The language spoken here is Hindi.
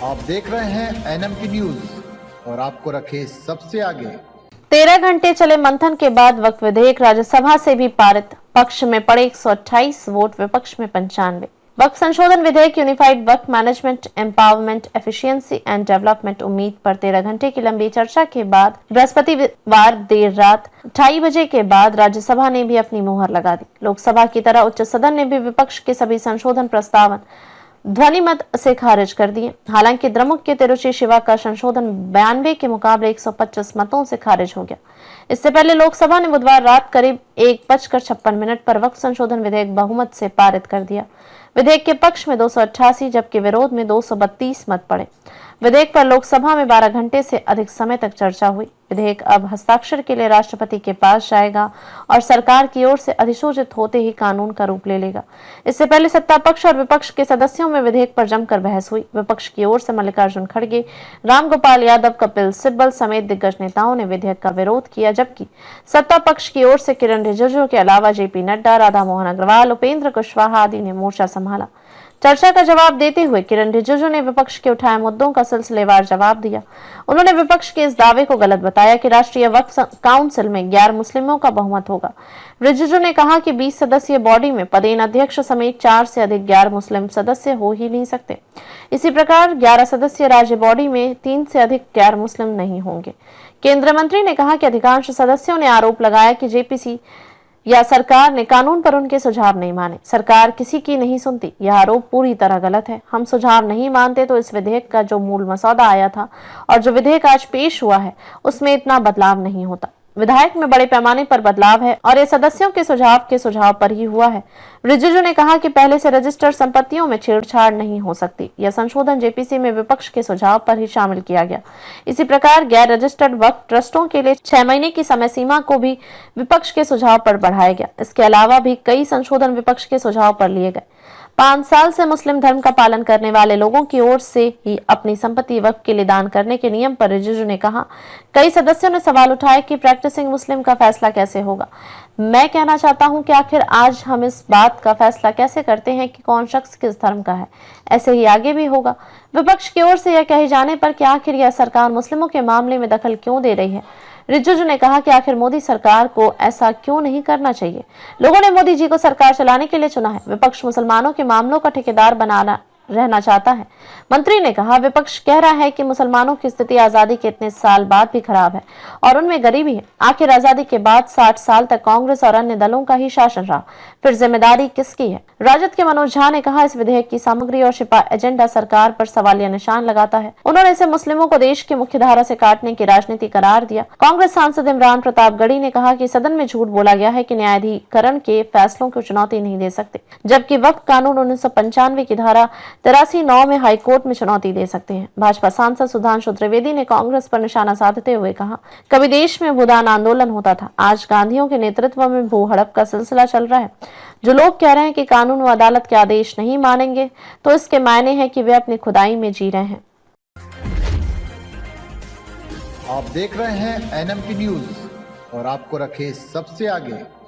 आप देख रहे हैं एनएमटी न्यूज और आपको रखे सबसे आगे। 13 घंटे चले मंथन के बाद वक्फ विधेयक राज्यसभा से भी पारित। पक्ष में पड़े 128 वोट, विपक्ष में 95। वक्फ संशोधन विधेयक unified Waqf management, empowerment, efficiency and development उम्मीद पर 13 घंटे की लंबी चर्चा के बाद बृहस्पतिवार देर रात 2:30 बजे के बाद राज्यसभा ने भी अपनी मुहर लगा दी। लोकसभा की तरह उच्च सदन ने भी विपक्ष के सभी संशोधन प्रस्तावन ध्वनि मत से खारिज कर दिए। हालांकि द्रमुक के तिरुचि शिवा का संशोधन 92 के मुकाबले 125 मतों से खारिज हो गया। इससे पहले लोकसभा ने बुधवार रात करीब 1:56 पर वक्फ संशोधन विधेयक बहुमत से पारित कर दिया। विधेयक के पक्ष में 288 जबकि विरोध में 232 मत पड़े। विधेयक पर लोकसभा में 12 घंटे से अधिक समय तक चर्चा हुई। विधेयक अब हस्ताक्षर के लिए राष्ट्रपति के पास जाएगा और सरकार की ओर से अधिसूचित होते ही कानून का रूप ले लेगा। इससे पहले सत्ता पक्ष और विपक्ष के सदस्यों में विधेयक पर जमकर बहस हुई। विपक्ष की ओर से मल्लिकार्जुन खड़गे, रामगोपाल यादव, कपिल सिब्बल समेत दिग्गज नेताओं ने विधेयक का विरोध किया, जबकि सत्ता पक्ष की ओर से किरण रिजिजू के अलावा जेपी नड्डा, राधा मोहन अग्रवाल, उपेंद्र कुशवाहा आदि ने मोर्चा संभाला। चर्चा का जवाब देते हुए किरण रिजिजू ने विपक्ष के उठाए मुद्दों का सिलसिलेवार जवाब दिया। उन्होंने विपक्ष के इस दावे को गलत बताया कि राष्ट्रीय वक्फ काउंसिल में गैर मुस्लिमों का बहुमत होगा। रिजिजू ने कहा कि 20 सदस्यीय बॉडी में पदेन अध्यक्ष समेत 4 से अधिक गैर मुस्लिम सदस्य हो ही नहीं सकते। इसी प्रकार 11 सदस्यीय राज्य बॉडी में 3 से अधिक गैर मुस्लिम नहीं होंगे। केंद्रीय मंत्री ने कहा कि अधिकांश सदस्यों ने आरोप लगाया कि जेपीसी या सरकार ने कानून पर उनके सुझाव नहीं माने। सरकार किसी की नहीं सुनती, यह आरोप पूरी तरह गलत है। हम सुझाव नहीं मानते तो इस विधेयक का जो मूल मसौदा आया था और जो विधेयक आज पेश हुआ है उसमें इतना बदलाव नहीं होता। विधायक में बड़े पैमाने पर बदलाव है और ये सदस्यों के सुझाव पर ही हुआ है। रिजिजू ने कहा कि पहले से रजिस्टर्ड संपत्तियों में छेड़छाड़ नहीं हो सकती। यह संशोधन जेपीसी में विपक्ष के सुझाव पर ही शामिल किया गया। इसी प्रकार गैर रजिस्टर्ड वक्फ ट्रस्टों के लिए 6 महीने की समय सीमा को भी विपक्ष के सुझाव पर बढ़ाया गया। इसके अलावा भी कई संशोधन विपक्ष के सुझाव पर लिए गए। 5 साल से मुस्लिम धर्म का पालन करने वाले लोगों की ओर से ही अपनी संपत्ति वक्फ के लिए दान करने के नियम पर रिजिजू ने कहा। कई सदस्यों ने सवाल उठाए कि प्रैक्टिसिंग मुस्लिम का फैसला कैसे होगा। मैं कहना चाहता हूं कि आखिर आज हम इस बात का फैसला कैसे करते हैं कि कौन शख्स किस धर्म का है, ऐसे ही आगे भी होगा। विपक्ष की ओर से यह कहे जाने पर कि आखिर यह सरकार मुस्लिमों के मामले में दखल क्यों दे रही है, रिजिजू ने कहा कि आखिर मोदी सरकार को ऐसा क्यों नहीं करना चाहिए। लोगों ने मोदी जी को सरकार चलाने के लिए चुना है। विपक्ष मुसलमानों के मामलों का ठेकेदार बनाना रहना चाहता है। मंत्री ने कहा विपक्ष कह रहा है कि मुसलमानों की स्थिति आजादी के इतने साल बाद भी खराब है और उनमें गरीबी है। आखिर आजादी के बाद 60 साल तक कांग्रेस और अन्य दलों का ही शासन रहा, फिर जिम्मेदारी किसकी है। राजद के मनोज झा ने कहा इस विधेयक की सामग्री और छिपा एजेंडा सरकार पर सवालिया निशान लगाता है। उन्होंने इसे मुस्लिमों को देश की मुख्य धारा से काटने की राजनीति करार दिया। कांग्रेस सांसद इमरान प्रताप गढ़ी ने कहा कि सदन में झूठ बोला गया है कि न्यायाधिकरण के फैसलों को चुनौती नहीं दे सकते, जबकि वक्फ कानून 1995 की धारा 83(9) में हाईकोर्ट में चुनौती दे सकते हैं। भाजपा सांसद सुधांशु त्रिवेदी ने कांग्रेस पर निशाना साधते हुए कहा, कभी देश में भूदान आंदोलन होता था, आज गांधियों के नेतृत्व में भू हड़प का सिलसिला चल रहा है। जो लोग कह रहे हैं कि कानून व अदालत के आदेश नहीं मानेंगे तो इसके मायने हैं कि वे अपनी खुदाई में जी रहे हैं। आप देख रहे हैं एनएमटी न्यूज और आपको रखे सबसे आगे।